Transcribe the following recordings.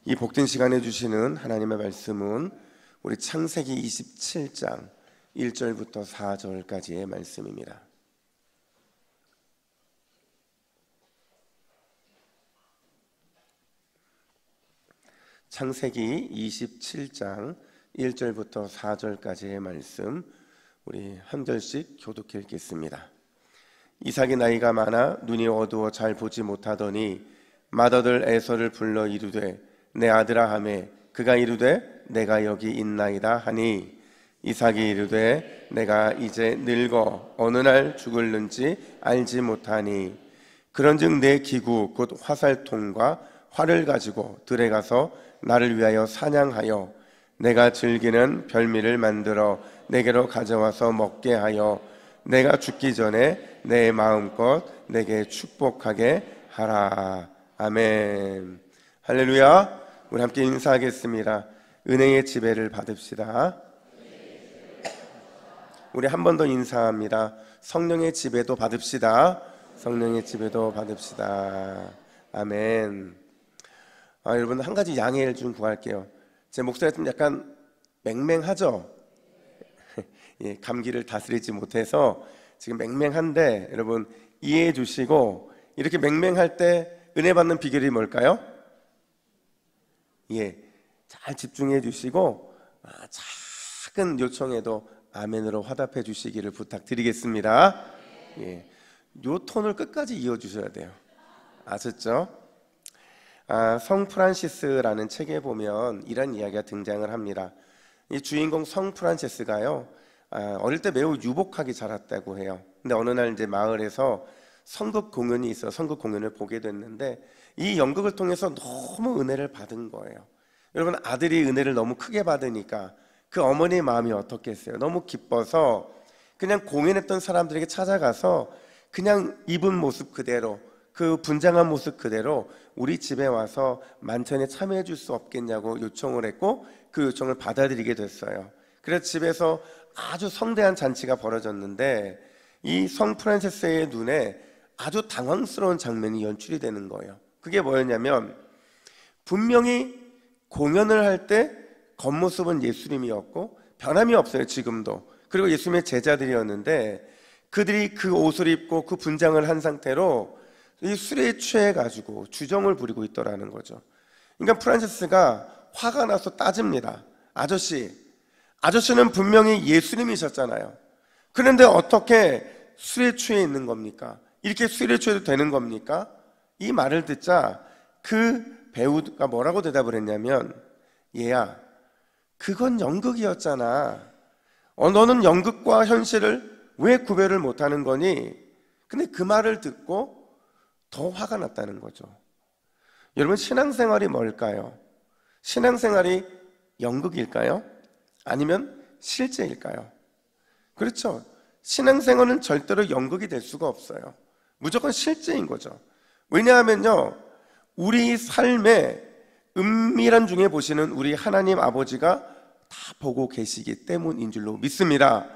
이 복된 시간에 주시는 하나님의 말씀은 우리 창세기 27장 1절부터 4절까지의 말씀입니다. 창세기 27장 1절부터 4절까지의 말씀, 우리 한 절씩 교독해 읽겠습니다. 이삭이 나이가 많아 눈이 어두워 잘 보지 못하더니 맏아들 에서를 불러 이르되 내 아들아 하매 그가 이르되 내가 여기 있나이다 하니 이삭이 이르되 내가 이제 늙어 어느 날 죽을는지 알지 못하니 그런즉 내 기구 곧 화살통과 활을 가지고 들에 가서 나를 위하여 사냥하여 내가 즐기는 별미를 만들어 내게로 가져와서 먹게 하여 내가 죽기 전에 내 마음껏 내게 축복하게 하라. 아멘. 할렐루야. 우리 함께 인사하겠습니다. 은혜의 지배를 받읍시다. 우리 한 번 더 인사합니다. 성령의 지배도 받읍시다. 성령의 지배도 받읍시다. 아멘. 여러분, 한 가지 양해를 좀 구할게요. 제 목소리가 좀 약간 맹맹하죠? 예, 감기를 다스리지 못해서 지금 맹맹한데 여러분 이해해 주시고, 이렇게 맹맹할 때 은혜 받는 비결이 뭘까요? 예, 잘 집중해 주시고 작은 요청에도 아멘으로 화답해 주시기를 부탁드리겠습니다. 예, 요 톤을 끝까지 이어 주셔야 돼요. 아셨죠? 성 프란시스라는 책에 보면 이런 이야기가 등장을 합니다. 이 주인공 성 프란시스가요, 어릴 때 매우 유복하게 자랐다고 해요. 근데 어느 날 이제 마을에서 성극 공연이 있어 성극 공연을 보게 됐는데 이 연극을 통해서 너무 은혜를 받은 거예요. 여러분, 아들이 은혜를 너무 크게 받으니까 그 어머니의 마음이 어떻겠어요? 너무 기뻐서 그냥 공연했던 사람들에게 찾아가서 그냥 입은 모습 그대로, 그 분장한 모습 그대로 우리 집에 와서 만찬에 참여해 줄 수 없겠냐고 요청을 했고, 그 요청을 받아들이게 됐어요. 그래서 집에서 아주 성대한 잔치가 벌어졌는데 이 성 프란시스의 눈에 아주 당황스러운 장면이 연출이 되는 거예요. 그게 뭐였냐면, 분명히 공연을 할 때 겉모습은 예수님이었고 변함이 없어요, 지금도. 그리고 예수님의 제자들이었는데 그들이 그 옷을 입고 그 분장을 한 상태로 이 술에 취해가지고 주정을 부리고 있더라는 거죠. 그러니까 프란시스가 화가 나서 따집니다. 아저씨는 분명히 예수님이셨잖아요. 그런데 어떻게 술에 취해 있는 겁니까? 이렇게 술에 취해도 되는 겁니까? 이 말을 듣자 그 배우가 뭐라고 대답을 했냐면, 얘야, 그건 연극이었잖아. 너는 연극과 현실을 왜 구별을 못하는 거니? 근데 그 말을 듣고 더 화가 났다는 거죠. 여러분, 신앙생활이 뭘까요? 신앙생활이 연극일까요? 아니면 실제일까요? 그렇죠. 신앙생활은 절대로 연극이 될 수가 없어요. 무조건 실제인 거죠. 왜냐하면요, 우리 삶의 은밀한 중에 보시는 우리 하나님 아버지가 다 보고 계시기 때문인 줄로 믿습니다.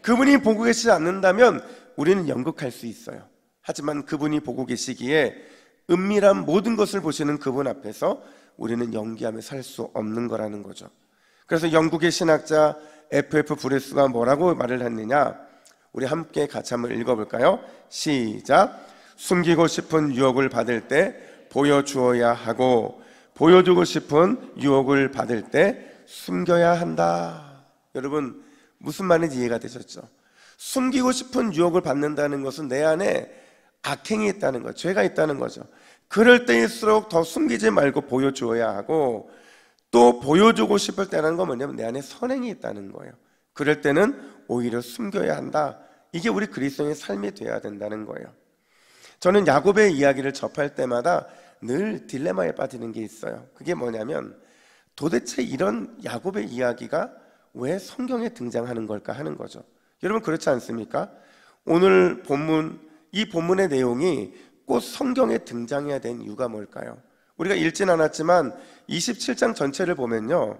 그분이 보고 계시지 않는다면 우리는 연극할 수 있어요. 하지만 그분이 보고 계시기에 은밀한 모든 것을 보시는 그분 앞에서 우리는 연기하며 살 수 없는 거라는 거죠. 그래서 영국의 신학자 F.F. 브레스가 뭐라고 말을 했느냐, 우리 함께 같이 한번 읽어볼까요? 시작. 숨기고 싶은 유혹을 받을 때 보여주어야 하고 보여주고 싶은 유혹을 받을 때 숨겨야 한다. 여러분, 무슨 말인지 이해가 되셨죠? 숨기고 싶은 유혹을 받는다는 것은 내 안에 악행이 있다는 거죠. 죄가 있다는 거죠. 그럴 때일수록 더 숨기지 말고 보여주어야 하고, 또 보여주고 싶을 때라는 건 뭐냐면 내 안에 선행이 있다는 거예요. 그럴 때는 오히려 숨겨야 한다. 이게 우리 그리스도인의 삶이 되어야 된다는 거예요. 저는 야곱의 이야기를 접할 때마다 늘 딜레마에 빠지는 게 있어요. 그게 뭐냐면, 도대체 이런 야곱의 이야기가 왜 성경에 등장하는 걸까 하는 거죠. 여러분, 그렇지 않습니까? 오늘 본문, 이 본문의 내용이 꼭 성경에 등장해야 된 이유가 뭘까요? 우리가 읽진 않았지만 27장 전체를 보면요,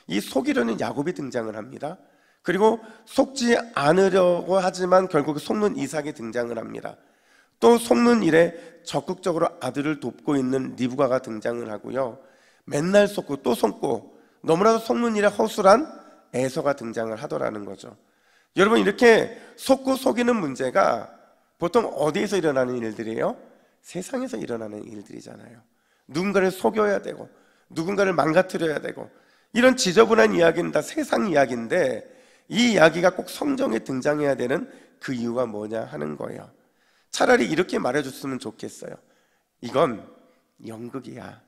이 속이려는 야곱이 등장을 합니다. 그리고 속지 않으려고 하지만 결국 속는 이삭이 등장을 합니다. 또 속는 일에 적극적으로 아들을 돕고 있는 리브가가 등장을 하고요, 맨날 속고 또 속고 너무나도 속는 일에 허술한 에서가 등장을 하더라는 거죠. 여러분, 이렇게 속고 속이는 문제가 보통 어디에서 일어나는 일들이에요? 세상에서 일어나는 일들이잖아요. 누군가를 속여야 되고 누군가를 망가뜨려야 되고, 이런 지저분한 이야기는 다 세상 이야기인데 이 이야기가 꼭 성경에 등장해야 되는 그 이유가 뭐냐 하는 거예요. 차라리 이렇게 말해줬으면 좋겠어요. 이건 연극이야.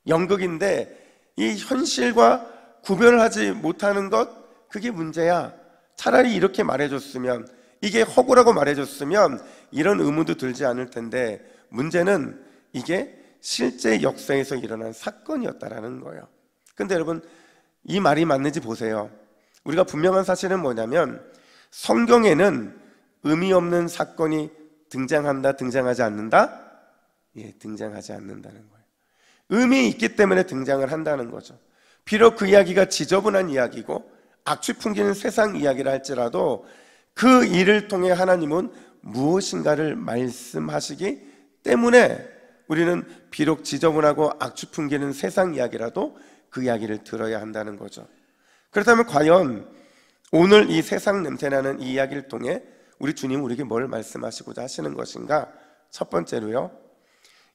연극인데 이 현실과 구별을 하지 못하는 것, 그게 문제야. 차라리 이렇게 말해줬으면, 이게 허구라고 말해줬으면 이런 의문도 들지 않을 텐데, 문제는 이게 실제 역사에서 일어난 사건이었다라는 거예요. 근데 여러분, 이 말이 맞는지 보세요. 우리가 분명한 사실은 뭐냐면 성경에는 의미 없는 사건이 등장한다, 등장하지 않는다? 예, 등장하지 않는다는 거예요. 의미 있기 때문에 등장을 한다는 거죠. 비록 그 이야기가 지저분한 이야기고 악취 풍기는 세상 이야기라 할지라도 그 일을 통해 하나님은 무엇인가를 말씀하시기 때문에 우리는 비록 지저분하고 악취 풍기는 세상 이야기라도 그 이야기를 들어야 한다는 거죠. 그렇다면 과연 오늘 이 세상 냄새나는 이 이야기를 통해 우리 주님 우리에게 뭘 말씀하시고자 하시는 것인가? 첫 번째로요,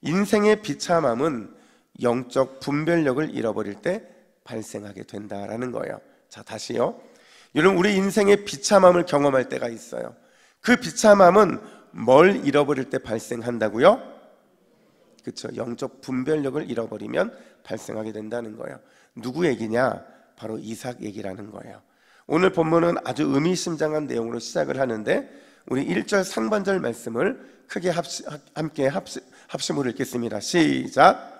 인생의 비참함은 영적 분별력을 잃어버릴 때 발생하게 된다라는 거예요. 자, 다시요. 여러분, 우리 인생의 비참함을 경험할 때가 있어요. 그 비참함은 뭘 잃어버릴 때 발생한다고요? 그렇죠. 영적 분별력을 잃어버리면 발생하게 된다는 거예요. 누구 얘기냐? 바로 이삭 얘기라는 거예요. 오늘 본문은 아주 의미심장한 내용으로 시작을 하는데 우리 1절 상반절 말씀을 크게 함께 합심으로 읽겠습니다. 시작.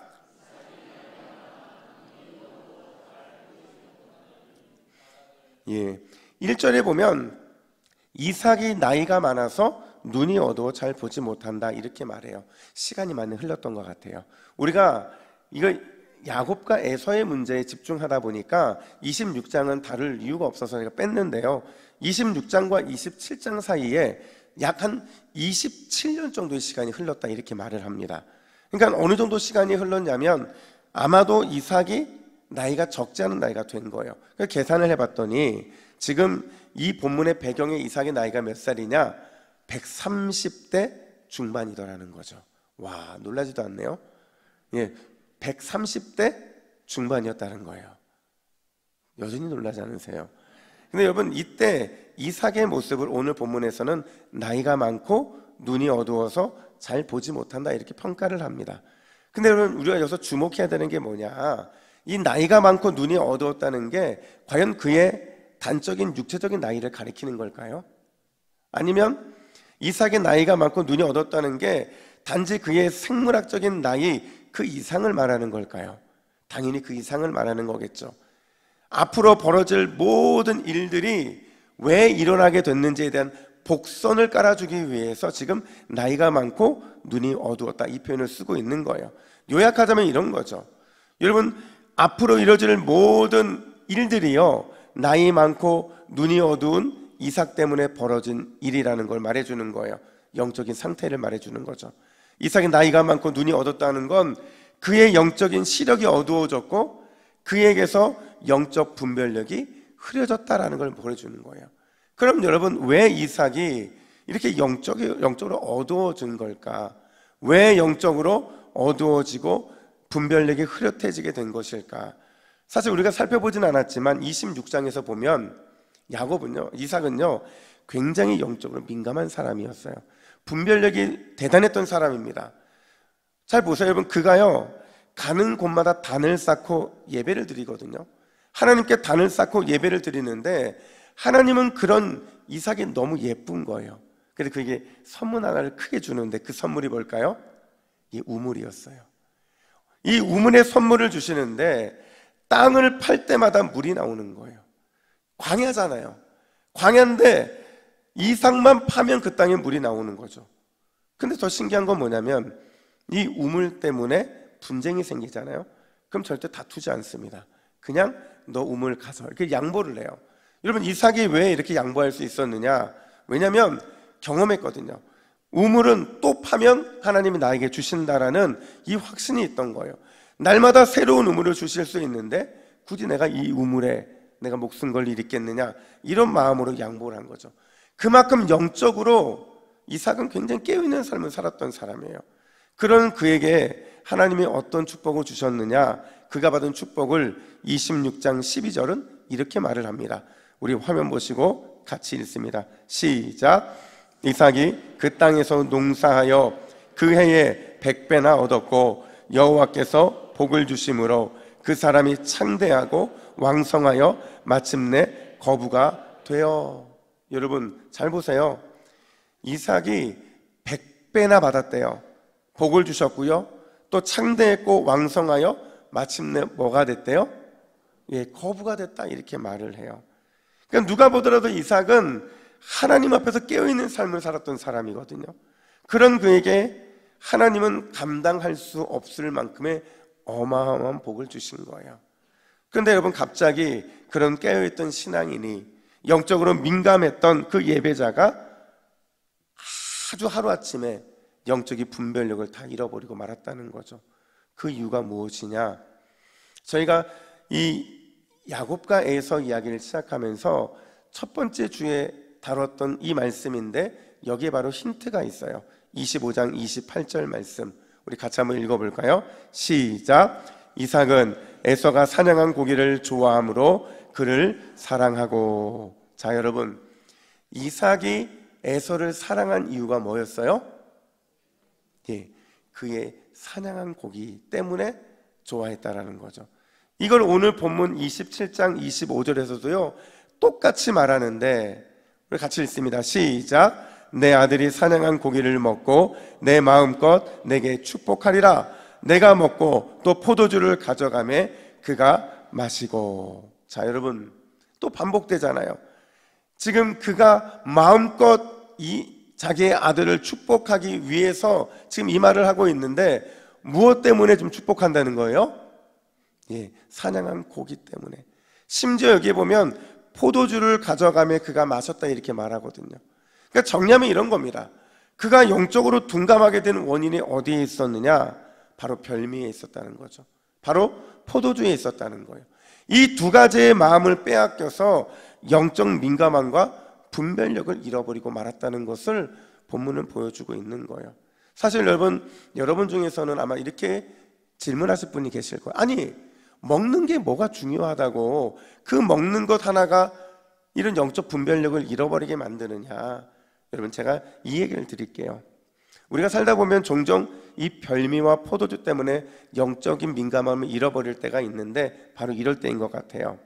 예, 1절에 보면 이삭이 나이가 많아서 눈이 어두워 잘 보지 못한다, 이렇게 말해요. 시간이 많이 흘렀던 것 같아요. 우리가 이거 야곱과 에서의 문제에 집중하다 보니까 26장은 다룰 이유가 없어서 제가 뺐는데요, 26장과 27장 사이에 약 한 27년 정도의 시간이 흘렀다, 이렇게 말을 합니다. 그러니까 어느 정도 시간이 흘렀냐면 아마도 이삭이 나이가 적지 않은 나이가 된 거예요. 그래서 계산을 해봤더니 지금 이 본문의 배경에 이삭의 나이가 몇 살이냐? 130대 중반이더라는 거죠. 와, 놀라지도 않네요. 예, 130대 중반이었다는 거예요. 여전히 놀라지 않으세요? 근데 여러분, 이때 이삭의 모습을 오늘 본문에서는 나이가 많고 눈이 어두워서 잘 보지 못한다, 이렇게 평가를 합니다. 근데 여러분, 우리가 여기서 주목해야 되는 게 뭐냐? 이 나이가 많고 눈이 어두웠다는 게 과연 그의 단적인 육체적인 나이를 가리키는 걸까요? 아니면 이삭의 나이가 많고 눈이 어둡다는 게 단지 그의 생물학적인 나이 그 이상을 말하는 걸까요? 당연히 그 이상을 말하는 거겠죠. 앞으로 벌어질 모든 일들이 왜 일어나게 됐는지에 대한 복선을 깔아주기 위해서 지금 나이가 많고 눈이 어두웠다, 이 표현을 쓰고 있는 거예요. 요약하자면 이런 거죠. 여러분, 앞으로 이뤄질 모든 일들이요, 나이 많고 눈이 어두운 이삭 때문에 벌어진 일이라는 걸 말해주는 거예요. 영적인 상태를 말해주는 거죠. 이삭이 나이가 많고 눈이 어둡다는 건 그의 영적인 시력이 어두워졌고 그에게서 영적 분별력이 흐려졌다라는 걸 보여주는 거예요. 그럼 여러분, 왜 이삭이 이렇게 영적으로 어두워진 걸까? 왜 영적으로 어두워지고 분별력이 흐릿해지게 된 것일까? 사실 우리가 살펴보진 않았지만 26장에서 보면 이삭은요 굉장히 영적으로 민감한 사람이었어요. 분별력이 대단했던 사람입니다. 잘 보세요, 여러분. 그가요 가는 곳마다 단을 쌓고 예배를 드리거든요. 하나님께 단을 쌓고 예배를 드리는데 하나님은 그런 이삭이 너무 예쁜 거예요. 그래서 그에게 선물 하나를 크게 주는데 그 선물이 뭘까요? 이 우물이었어요. 이 우물에 선물을 주시는데 땅을 팔 때마다 물이 나오는 거예요. 광야잖아요. 광야인데 이삭만 파면 그 땅에 물이 나오는 거죠. 근데 더 신기한 건 뭐냐면 이 우물 때문에 분쟁이 생기잖아요. 그럼 절대 다투지 않습니다. 그냥 너 우물 가서 이렇게 양보를 해요. 여러분, 이삭이 왜 이렇게 양보할 수 있었느냐? 왜냐하면 경험했거든요. 우물은 또 파면 하나님이 나에게 주신다라는 이 확신이 있던 거예요. 날마다 새로운 우물을 주실 수 있는데 굳이 내가 이 우물에 내가 목숨 걸 일이 있겠느냐, 이런 마음으로 양보를 한 거죠. 그만큼 영적으로 이삭은 굉장히 깨어있는 삶을 살았던 사람이에요. 그런 그에게 하나님이 어떤 축복을 주셨느냐, 그가 받은 축복을 26장 12절은 이렇게 말을 합니다. 우리 화면 보시고 같이 읽습니다. 시작. 이삭이 그 땅에서 농사하여 그 해에 100배나 얻었고 여호와께서 복을 주심으로 그 사람이 창대하고 왕성하여 마침내 거부가 되어. 여러분 잘 보세요. 이삭이 100배나 받았대요. 복을 주셨고요, 또 창대했고 왕성하여 마침내 뭐가 됐대요? 예, 거부가 됐다, 이렇게 말을 해요. 그러니까 누가 보더라도 이삭은 하나님 앞에서 깨어있는 삶을 살았던 사람이거든요. 그런 그에게 하나님은 감당할 수 없을 만큼의 어마어마한 복을 주신 거예요. 그런데 여러분, 갑자기 그런 깨어있던 신앙인이, 영적으로 민감했던 그 예배자가 아주 하루아침에 영적인 분별력을 다 잃어버리고 말았다는 거죠. 그 이유가 무엇이냐? 저희가 이 야곱과 에서 이야기를 시작하면서 첫 번째 주에 다뤘던 이 말씀인데, 여기에 바로 힌트가 있어요. 25장 28절 말씀, 우리 같이 한번 읽어볼까요? 시작. 이삭은 에서가 사냥한 고기를 좋아하므로 그를 사랑하고. 자, 여러분, 이삭이 에서를 사랑한 이유가 뭐였어요? 예, 그의 사냥한 고기 때문에 좋아했다라는 거죠. 이걸 오늘 본문 27장 25절에서도요 똑같이 말하는데, 우리 같이 읽습니다. 시작. 내 아들이 사냥한 고기를 먹고 내 마음껏 내게 축복하리라. 내가 먹고 또 포도주를 가져가매 그가 마시고. 자, 여러분, 또 반복되잖아요. 지금 그가 마음껏 이 자기의 아들을 축복하기 위해서 지금 이 말을 하고 있는데, 무엇 때문에 좀 축복한다는 거예요? 예, 사냥한 고기 때문에. 심지어 여기에 보면 포도주를 가져가며 그가 마셨다, 이렇게 말하거든요. 그러니까 정리하면 이런 겁니다. 그가 영적으로 둔감하게 된 원인이 어디에 있었느냐? 바로 별미에 있었다는 거죠. 바로 포도주에 있었다는 거예요. 이 두 가지의 마음을 빼앗겨서 영적 민감함과 분별력을 잃어버리고 말았다는 것을 본문은 보여주고 있는 거예요. 사실 여러분 중에서는 아마 이렇게 질문하실 분이 계실 거예요. 아니, 먹는 게 뭐가 중요하다고 그 먹는 것 하나가 이런 영적 분별력을 잃어버리게 만드느냐? 여러분, 제가 이 얘기를 드릴게요. 우리가 살다 보면 종종 이 별미와 포도주 때문에 영적인 민감함을 잃어버릴 때가 있는데, 바로 이럴 때인 것 같아요.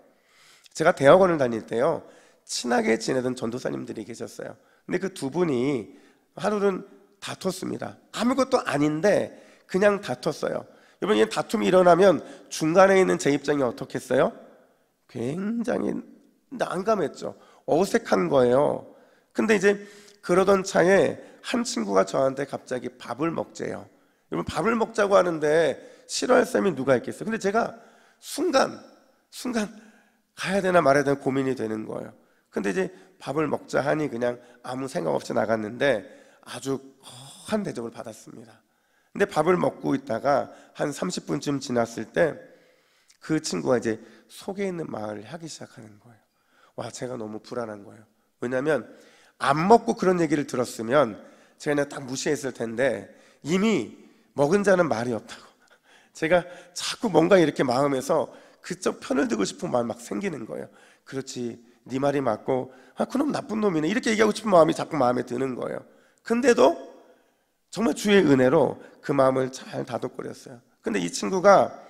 제가 대학원을 다닐 때요, 친하게 지내던 전도사님들이 계셨어요. 근데 그 두 분이 하루는 다퉜습니다. 아무것도 아닌데 그냥 다퉜어요. 여러분, 이 다툼이 일어나면 중간에 있는 제 입장이 어떻겠어요? 굉장히 난감했죠. 어색한 거예요. 근데 이제 그러던 차에 한 친구가 저한테 갑자기 밥을 먹재요. 여러분, 밥을 먹자고 하는데 싫어할 사람이 누가 있겠어요? 근데 제가 순간 가야 되나 말아야 되나 고민이 되는 거예요. 근데 이제 밥을 먹자 하니 그냥 아무 생각 없이 나갔는데 아주 한 대접을 받았습니다. 근데 밥을 먹고 있다가 한 30분쯤 지났을 때 그 친구가 이제 속에 있는 말을 하기 시작하는 거예요. 와, 제가 너무 불안한 거예요. 왜냐하면 안 먹고 그런 얘기를 들었으면 제가 그냥 딱 무시했을 텐데, 이미 먹은 자는 말이 없다고. 제가 자꾸 뭔가 이렇게 마음에서 그쪽 편을 들고 싶은 마음이 막 생기는 거예요. 그렇지, 네 말이 맞고, 아, 그놈 나쁜 놈이네, 이렇게 얘기하고 싶은 마음이 자꾸 마음에 드는 거예요. 근데도 정말 주의 은혜로 그 마음을 잘 다독거렸어요. 근데 이 친구가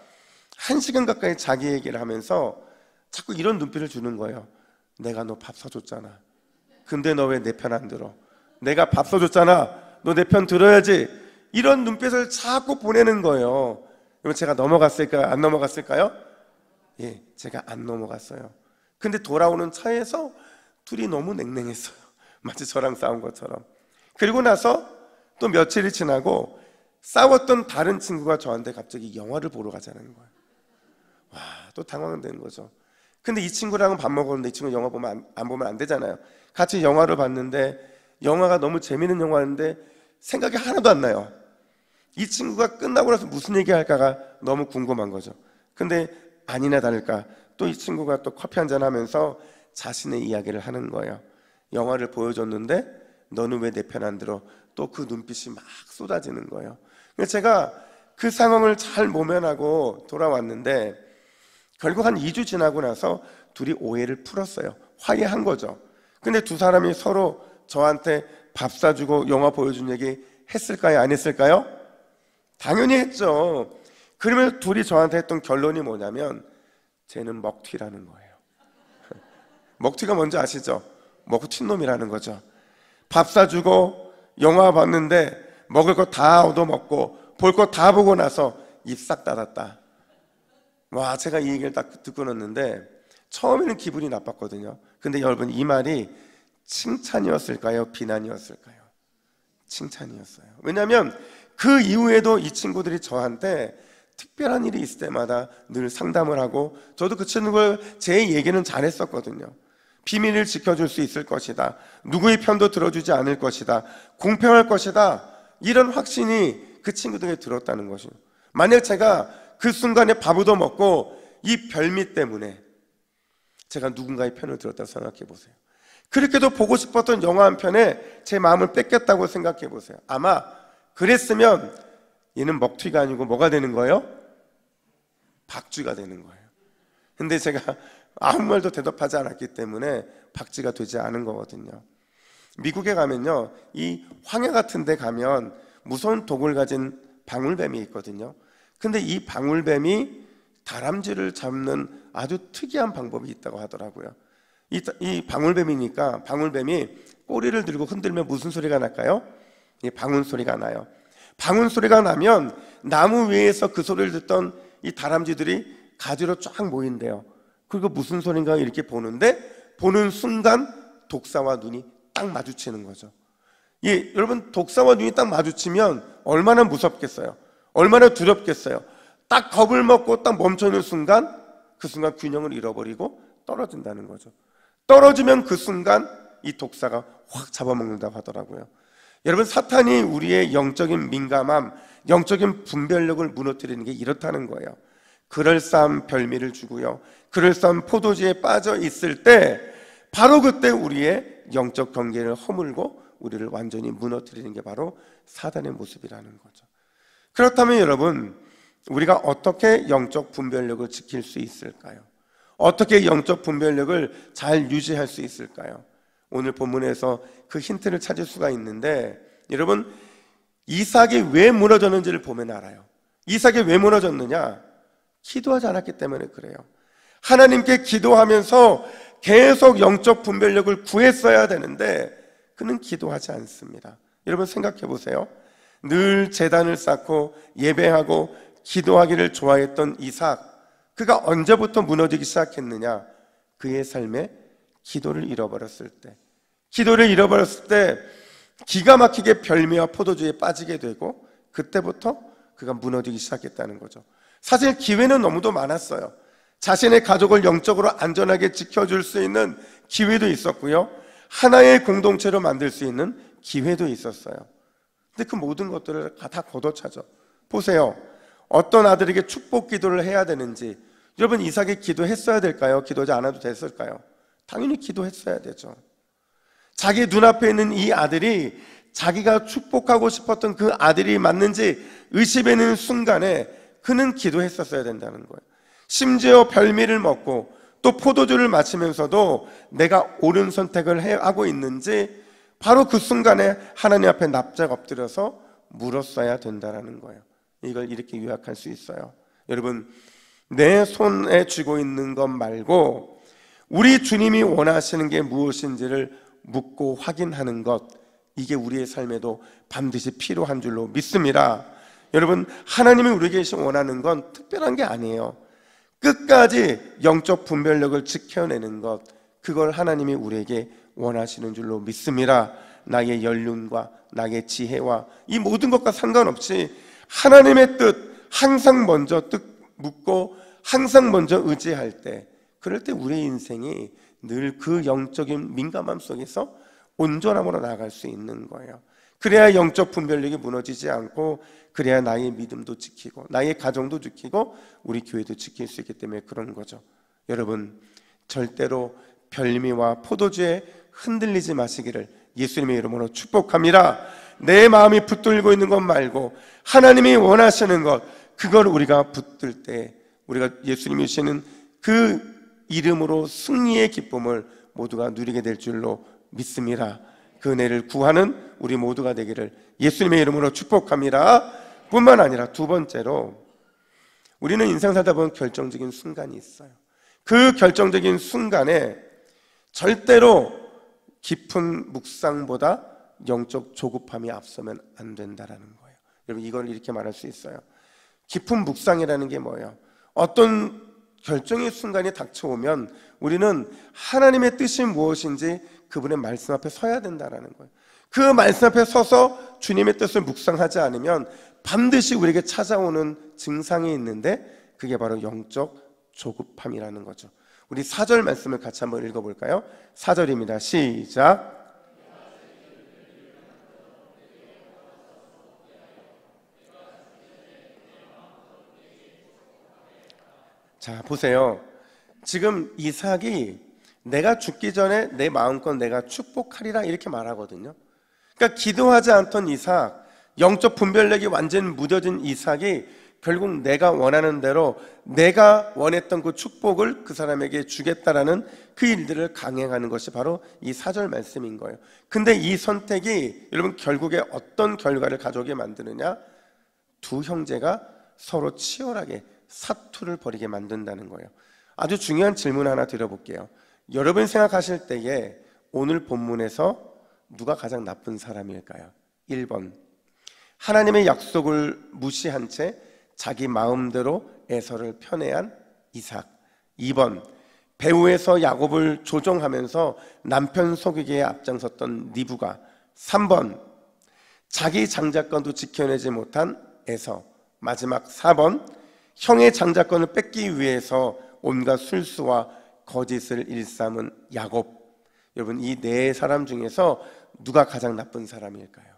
1시간 가까이 자기 얘기를 하면서 자꾸 이런 눈빛을 주는 거예요. 내가 너 밥 사줬잖아. 근데 너 왜 내 편 안 들어? 내가 밥 사줬잖아. 너 내 편 들어야지. 이런 눈빛을 자꾸 보내는 거예요. 여러분, 제가 넘어갔을까요? 안 넘어갔을까요? 예, 제가 안 넘어갔어요. 근데 돌아오는 차에서 둘이 너무 냉랭했어요. 마치 저랑 싸운 것처럼. 그리고 나서 또 며칠이 지나고 싸웠던 다른 친구가 저한테 갑자기 영화를 보러 가자는 거예요. 와, 또 당황된 거죠. 근데 이 친구랑은 밥 먹었는데 이 친구 영화 보면 안 보면 안 되잖아요. 같이 영화를 봤는데 영화가 너무 재밌는 영화인데 생각이 하나도 안 나요. 이 친구가 끝나고 나서 무슨 얘기할까가 너무 궁금한 거죠. 근데 아니나 다를까 또 이 친구가 또 커피 한잔 하면서 자신의 이야기를 하는 거예요. 영화를 보여줬는데 너는 왜 내 편 안 들어? 또 그 눈빛이 막 쏟아지는 거예요. 그래서 제가 그 상황을 잘 모면하고 돌아왔는데 결국 한 2주 지나고 나서 둘이 오해를 풀었어요. 화해한 거죠. 근데 두 사람이 서로 저한테 밥 사주고 영화 보여준 얘기 했을까요? 안 했을까요? 당연히 했죠. 그러면 둘이 저한테 했던 결론이 뭐냐면 쟤는 먹튀라는 거예요. 먹튀가 뭔지 아시죠? 먹고 튄놈이라는 거죠. 밥 사주고 영화 봤는데 먹을 거 다 얻어먹고 볼 거 다 보고 나서 입 싹 닫았다. 와, 제가 이 얘기를 딱 듣고 났는데 처음에는 기분이 나빴거든요. 근데 여러분, 이 말이 칭찬이었을까요? 비난이었을까요? 칭찬이었어요. 왜냐하면 그 이후에도 이 친구들이 저한테 특별한 일이 있을 때마다 늘 상담을 하고, 저도 그 친구를 제 얘기는 잘했었거든요. 비밀을 지켜줄 수 있을 것이다, 누구의 편도 들어주지 않을 것이다, 공평할 것이다, 이런 확신이 그 친구들에게 들었다는 것이죠. 만약 제가 그 순간에 밥도 먹고 이 별미 때문에 제가 누군가의 편을 들었다고 생각해 보세요. 그렇게도 보고 싶었던 영화 한 편에 제 마음을 뺏겼다고 생각해 보세요. 아마 그랬으면 얘는 먹튀가 아니고 뭐가 되는 거예요? 박쥐가 되는 거예요. 근데 제가 아무 말도 대답하지 않았기 때문에 박쥐가 되지 않은 거거든요. 미국에 가면요, 이 황야 같은 데 가면 무서운 독을 가진 방울뱀이 있거든요. 근데 이 방울뱀이 다람쥐를 잡는 아주 특이한 방법이 있다고 하더라고요. 이 방울뱀이니까 방울뱀이 꼬리를 들고 흔들면 무슨 소리가 날까요? 이 방울 소리가 나요. 방울 소리가 나면 나무 위에서 그 소리를 듣던 이 다람쥐들이 가지로 쫙 모인대요. 그리고 무슨 소린가 이렇게 보는데, 보는 순간 독사와 눈이 딱 마주치는 거죠. 여러분, 독사와 눈이 딱 마주치면 얼마나 무섭겠어요? 얼마나 두렵겠어요? 딱 겁을 먹고 딱 멈춰있는 순간, 그 순간 균형을 잃어버리고 떨어진다는 거죠. 떨어지면 그 순간 이 독사가 확 잡아먹는다고 하더라고요. 여러분, 사탄이 우리의 영적인 민감함, 영적인 분별력을 무너뜨리는 게 이렇다는 거예요. 그럴싸한 별미를 주고요, 그럴싸한 포도주에 빠져 있을 때 바로 그때 우리의 영적 경계를 허물고 우리를 완전히 무너뜨리는 게 바로 사단의 모습이라는 거죠. 그렇다면 여러분, 우리가 어떻게 영적 분별력을 지킬 수 있을까요? 어떻게 영적 분별력을 잘 유지할 수 있을까요? 오늘 본문에서 그 힌트를 찾을 수가 있는데, 여러분, 이삭이 왜 무너졌는지를 보면 알아요. 이삭이 왜 무너졌느냐? 기도하지 않았기 때문에 그래요. 하나님께 기도하면서 계속 영적 분별력을 구했어야 되는데 그는 기도하지 않습니다. 여러분, 생각해 보세요. 늘 제단을 쌓고 예배하고 기도하기를 좋아했던 이삭, 그가 언제부터 무너지기 시작했느냐? 그의 삶에 기도를 잃어버렸을 때, 기도를 잃어버렸을 때 기가 막히게 별미와 포도주에 빠지게 되고, 그때부터 그가 무너지기 시작했다는 거죠. 사실 기회는 너무도 많았어요. 자신의 가족을 영적으로 안전하게 지켜줄 수 있는 기회도 있었고요, 하나의 공동체로 만들 수 있는 기회도 있었어요. 근데 그 모든 것들을 다 걷어차죠. 보세요. 어떤 아들에게 축복 기도를 해야 되는지, 여러분, 이삭이 기도했어야 될까요? 기도하지 않아도 됐을까요? 당연히 기도했어야 되죠. 자기 눈앞에 있는 이 아들이 자기가 축복하고 싶었던 그 아들이 맞는지 의심하는 순간에 그는 기도했었어야 된다는 거예요. 심지어 별미를 먹고 또 포도주를 마시면서도 내가 옳은 선택을 하고 있는지 바로 그 순간에 하나님 앞에 납작 엎드려서 물었어야 된다는 거예요. 이걸 이렇게 요약할 수 있어요. 여러분, 내 손에 쥐고 있는 것 말고 우리 주님이 원하시는 게 무엇인지를 묻고 확인하는 것, 이게 우리의 삶에도 반드시 필요한 줄로 믿습니다. 여러분, 하나님이 우리에게 원하는 건 특별한 게 아니에요. 끝까지 영적 분별력을 지켜내는 것, 그걸 하나님이 우리에게 원하시는 줄로 믿습니다. 나의 연륜과 나의 지혜와 이 모든 것과 상관없이 하나님의 뜻 항상 먼저 묻고 항상 먼저 의지할 때, 그럴 때 우리의 인생이 늘 그 영적인 민감함 속에서 온전함으로 나아갈 수 있는 거예요. 그래야 영적 분별력이 무너지지 않고 그래야 나의 믿음도 지키고 나의 가정도 지키고 우리 교회도 지킬 수 있기 때문에 그런 거죠. 여러분, 절대로 별미와 포도주에 흔들리지 마시기를 예수님의 이름으로 축복합니다. 내 마음이 붙들고 있는 것 말고 하나님이 원하시는 것, 그걸 우리가 붙들 때 우리가 예수님이 주시는 그 이름으로 승리의 기쁨을 모두가 누리게 될 줄로 믿습니다. 그 은혜를 구하는 우리 모두가 되기를 예수님의 이름으로 축복합니다. 뿐만 아니라 두 번째로, 우리는 인생 살다 보면 결정적인 순간이 있어요. 그 결정적인 순간에 절대로 깊은 묵상보다 영적 조급함이 앞서면 안 된다라는 거예요. 여러분, 이걸 이렇게 말할 수 있어요. 깊은 묵상이라는 게 뭐예요? 어떤 결정의 순간이 닥쳐오면 우리는 하나님의 뜻이 무엇인지 그분의 말씀 앞에 서야 된다는 거예요. 그 말씀 앞에 서서 주님의 뜻을 묵상하지 않으면 반드시 우리에게 찾아오는 증상이 있는데 그게 바로 영적 조급함이라는 거죠. 우리 4절 말씀을 같이 한번 읽어볼까요? 4절입니다. 시작. 자, 보세요. 지금 이삭이 내가 죽기 전에 내 마음껏 내가 축복하리라 이렇게 말하거든요. 그러니까 기도하지 않던 이삭, 영적 분별력이 완전 무뎌진 이삭이 결국 내가 원하는 대로 내가 원했던 그 축복을 그 사람에게 주겠다라는 그 일들을 강행하는 것이 바로 이 4절 말씀인 거예요. 근데 이 선택이 여러분 결국에 어떤 결과를 가져오게 만드느냐? 두 형제가 서로 치열하게 사투를 벌이게 만든다는 거예요. 아주 중요한 질문 하나 드려볼게요. 여러분 생각하실 때에 오늘 본문에서 누가 가장 나쁜 사람일까요? 1번, 하나님의 약속을 무시한 채 자기 마음대로 에서를 편애한 이삭. 2번, 배후에서 야곱을 조종하면서 남편 속이기에 앞장섰던 리브가. 3번, 자기 장자권도 지켜내지 못한 에서. 마지막 4번, 형의 장자권을 뺏기 위해서 온갖 술수와 거짓을 일삼은 야곱. 여러분, 이 네 사람 중에서 누가 가장 나쁜 사람일까요?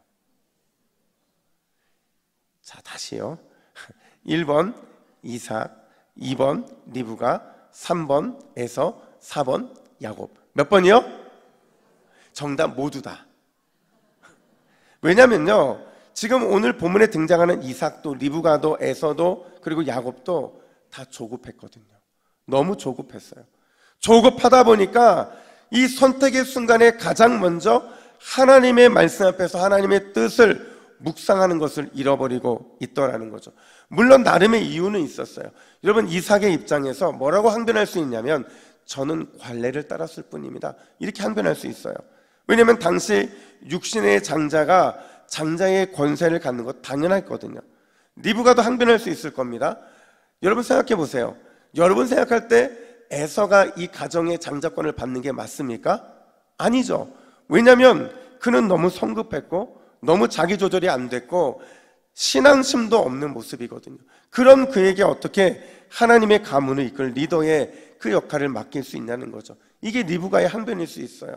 자, 다시요. 1번 이삭, 2번 리브가, 3번 에서, 4번 야곱. 몇 번이요? 정답 모두 다. 왜냐면요, 지금 오늘 본문에 등장하는 이삭도 리브가도 에서도 그리고 야곱도 다 조급했거든요. 너무 조급했어요. 조급하다 보니까 이 선택의 순간에 가장 먼저 하나님의 말씀 앞에서 하나님의 뜻을 묵상하는 것을 잃어버리고 있더라는 거죠. 물론 나름의 이유는 있었어요. 여러분, 이삭의 입장에서 뭐라고 항변할 수 있냐면 저는 관례를 따랐을 뿐입니다, 이렇게 항변할 수 있어요. 왜냐하면 당시 육신의 장자가 장자의 권세를 갖는 것 당연했거든요. 리브가도 항변할 수 있을 겁니다. 여러분 생각해 보세요. 여러분 생각할 때 에서가 이 가정의 장자권을 받는 게 맞습니까? 아니죠. 왜냐하면 그는 너무 성급했고 너무 자기 조절이 안 됐고 신앙심도 없는 모습이거든요. 그런 그에게 어떻게 하나님의 가문을 이끌 리더의 그 역할을 맡길 수 있냐는 거죠. 이게 리브가의 항변일 수 있어요.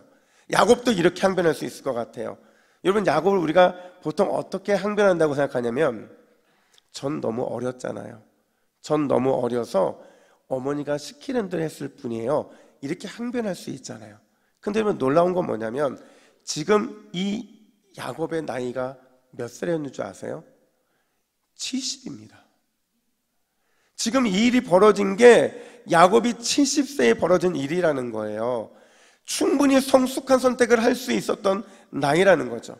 야곱도 이렇게 항변할 수 있을 것 같아요. 여러분, 야곱을 우리가 보통 어떻게 항변한다고 생각하냐면 전 너무 어렸잖아요. 전 너무 어려서 어머니가 시키는 대로 했을 뿐이에요, 이렇게 항변할 수 있잖아요. 근데 여러분, 놀라운 건 뭐냐면 지금 이 야곱의 나이가 몇 살이었는 줄 아세요? 70입니다. 지금 이 일이 벌어진 게 야곱이 70세에 벌어진 일이라는 거예요. 충분히 성숙한 선택을 할 수 있었던 나이라는 거죠.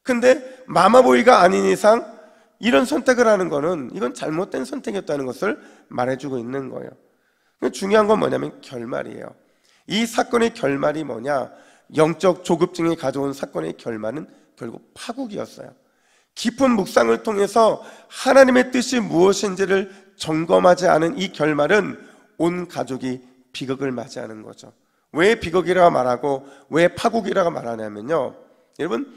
근데 마마보이가 아닌 이상 이런 선택을 하는 거는 이건 잘못된 선택이었다는 것을 말해주고 있는 거예요. 중요한 건 뭐냐면 결말이에요. 이 사건의 결말이 뭐냐? 영적 조급증이 가져온 사건의 결말은 결국 파국이었어요. 깊은 묵상을 통해서 하나님의 뜻이 무엇인지를 점검하지 않은 이 결말은 온 가족이 비극을 맞이하는 거죠. 왜 비극이라고 말하고 왜 파국이라고 말하냐면요, 여러분,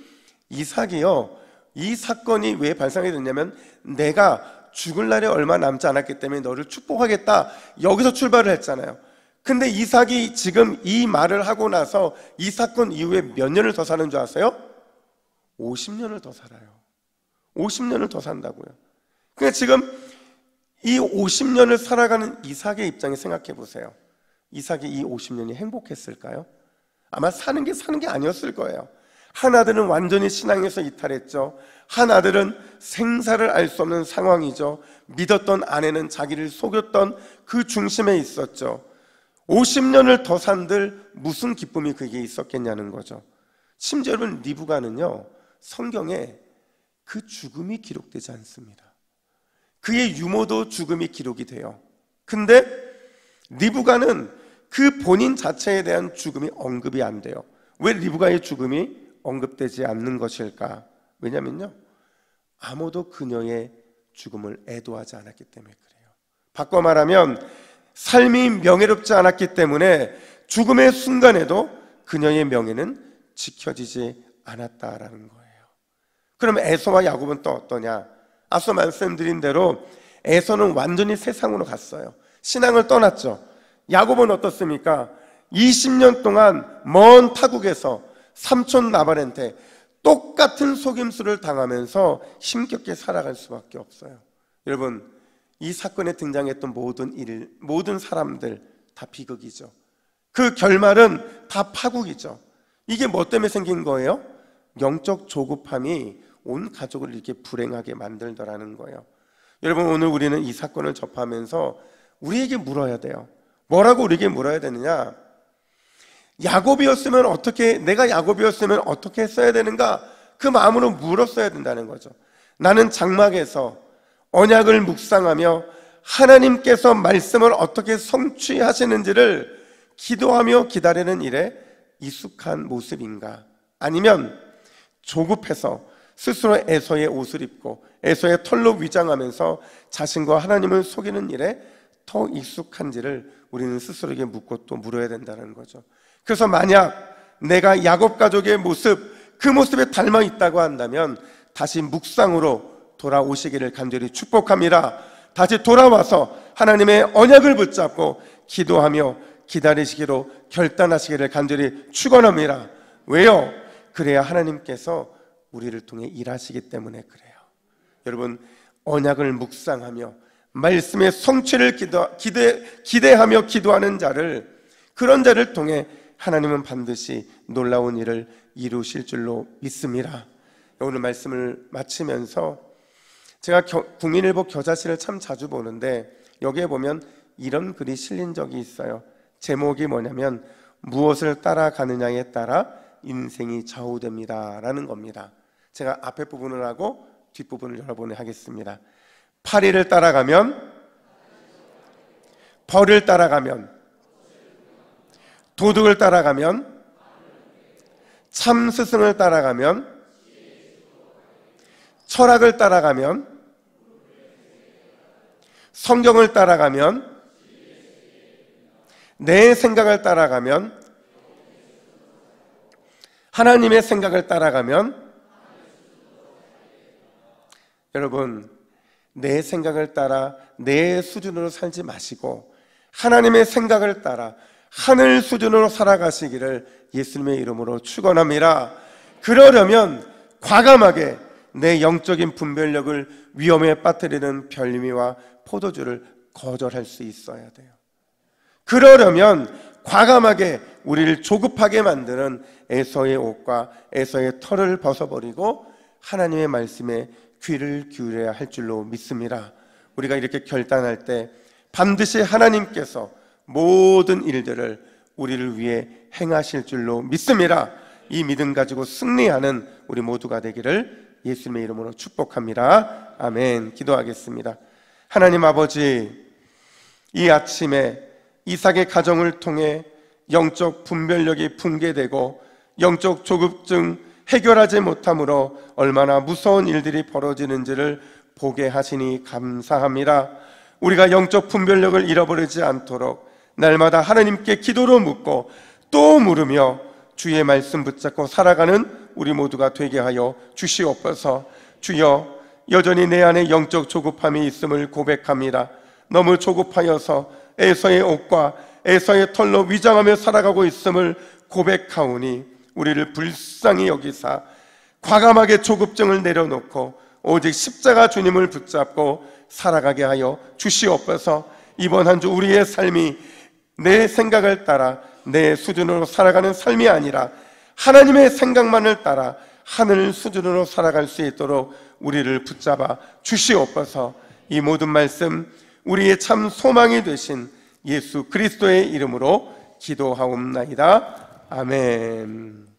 이삭이요, 이 사건이 왜 발생이 됐냐면 내가 죽을 날이 얼마 남지 않았기 때문에 너를 축복하겠다, 여기서 출발을 했잖아요. 근데 이삭이 지금 이 말을 하고 나서 이 사건 이후에 몇 년을 더 사는 줄 아세요? 50년을 더 살아요. 50년을 더 산다고요. 그러니까 지금 이 50년을 살아가는 이삭의 입장에 생각해 보세요. 이삭이 이 50년이 행복했을까요? 아마 사는 게 아니었을 거예요. 한 아들은 완전히 신앙에서 이탈했죠. 한 아들은 생사를 알 수 없는 상황이죠. 믿었던 아내는 자기를 속였던 그 중심에 있었죠. 50년을 더 산들 무슨 기쁨이 그에게 있었겠냐는 거죠. 심지어 여러분, 리브가는요, 성경에 그 죽음이 기록되지 않습니다. 그의 유모도 죽음이 기록이 돼요. 근데 리브가는 그 본인 자체에 대한 죽음이 언급이 안 돼요. 왜 리브가의 죽음이 언급되지 않는 것일까? 왜냐면요, 아무도 그녀의 죽음을 애도하지 않았기 때문에 그래요. 바꿔 말하면 삶이 명예롭지 않았기 때문에 죽음의 순간에도 그녀의 명예는 지켜지지 않았다라는 거예요. 그럼 에서와 야곱은 또 어떠냐? 앞서 말씀드린 대로 에서는 완전히 세상으로 갔어요. 신앙을 떠났죠. 야곱은 어떻습니까? 20년 동안 먼 타국에서 삼촌 라반한테 똑같은 속임수를 당하면서 힘겹게 살아갈 수밖에 없어요. 여러분, 이 사건에 등장했던 모든 사람들 다 비극이죠. 그 결말은 다 파국이죠. 이게 뭐 때문에 생긴 거예요? 영적 조급함이 온 가족을 이렇게 불행하게 만들더라는 거예요. 여러분, 오늘 우리는 이 사건을 접하면서 우리에게 물어야 돼요. 뭐라고 우리에게 물어야 되느냐? 내가 야곱이었으면 어떻게 했어야 되는가? 그 마음으로 물었어야 된다는 거죠. 나는 장막에서 언약을 묵상하며 하나님께서 말씀을 어떻게 성취하시는지를 기도하며 기다리는 일에 익숙한 모습인가? 아니면 조급해서 스스로 에서의 옷을 입고 에서의 털로 위장하면서 자신과 하나님을 속이는 일에 더 익숙한지를 우리는 스스로에게 묻고 또 물어야 된다는 거죠. 그래서 만약 내가 야곱 가족의 모습, 그 모습에 닮아 있다고 한다면 다시 묵상으로 돌아오시기를 간절히 축복합니다. 다시 돌아와서 하나님의 언약을 붙잡고 기도하며 기다리시기로 결단하시기를 간절히 축원합니다. 왜요? 그래야 하나님께서 우리를 통해 일하시기 때문에 그래요. 여러분, 언약을 묵상하며 말씀의 성취를 기대하며 기도하는 그런 자를 통해 하나님은 반드시 놀라운 일을 이루실 줄로 믿습니다. 오늘 말씀을 마치면서 제가 국민일보 겨자씨를 참 자주 보는데 여기에 보면 이런 글이 실린 적이 있어요. 제목이 뭐냐면 무엇을 따라가느냐에 따라 인생이 좌우됩니다 라는 겁니다. 제가 앞에 부분을 하고 뒷부분을 여러분에 하겠습니다. 파리를 따라가면, 벌을 따라가면, 도둑을 따라가면, 참 스승을 따라가면, 철학을 따라가면, 성경을 따라가면, 내 생각을 따라가면, 하나님의 생각을 따라가면, 여러분, 내 생각을 따라 내 수준으로 살지 마시고 하나님의 생각을 따라 하늘 수준으로 살아가시기를 예수님의 이름으로 축원합니다. 그러려면 과감하게 내 영적인 분별력을 위험에 빠뜨리는 별미와 포도주를 거절할 수 있어야 돼요. 그러려면 과감하게 우리를 조급하게 만드는 에서의 옷과 에서의 털을 벗어버리고 하나님의 말씀에 귀를 기울여야 할 줄로 믿습니다. 우리가 이렇게 결단할 때 반드시 하나님께서 모든 일들을 우리를 위해 행하실 줄로 믿습니다. 이 믿음 가지고 승리하는 우리 모두가 되기를 예수님의 이름으로 축복합니다. 아멘. 기도하겠습니다. 하나님 아버지, 이 아침에 이삭의 가정을 통해 영적 분별력이 붕괴되고 영적 조급증 해결하지 못함으로 얼마나 무서운 일들이 벌어지는지를 보게 하시니 감사합니다. 우리가 영적 분별력을 잃어버리지 않도록 날마다 하나님께 기도로 묻고 또 물으며 주의 말씀 붙잡고 살아가는 우리 모두가 되게 하여 주시옵소서. 주여, 여전히 내 안에 영적 조급함이 있음을 고백합니다. 너무 조급하여서 에서의 옷과 에서의 털로 위장하며 살아가고 있음을 고백하오니 우리를 불쌍히 여기사 과감하게 조급증을 내려놓고 오직 십자가 주님을 붙잡고 살아가게 하여 주시옵소서. 이번 한 주 우리의 삶이 내 생각을 따라 내 수준으로 살아가는 삶이 아니라 하나님의 생각만을 따라 하늘 수준으로 살아갈 수 있도록 우리를 붙잡아 주시옵소서. 이 모든 말씀 우리의 참 소망이 되신 예수 그리스도의 이름으로 기도하옵나이다. 아멘.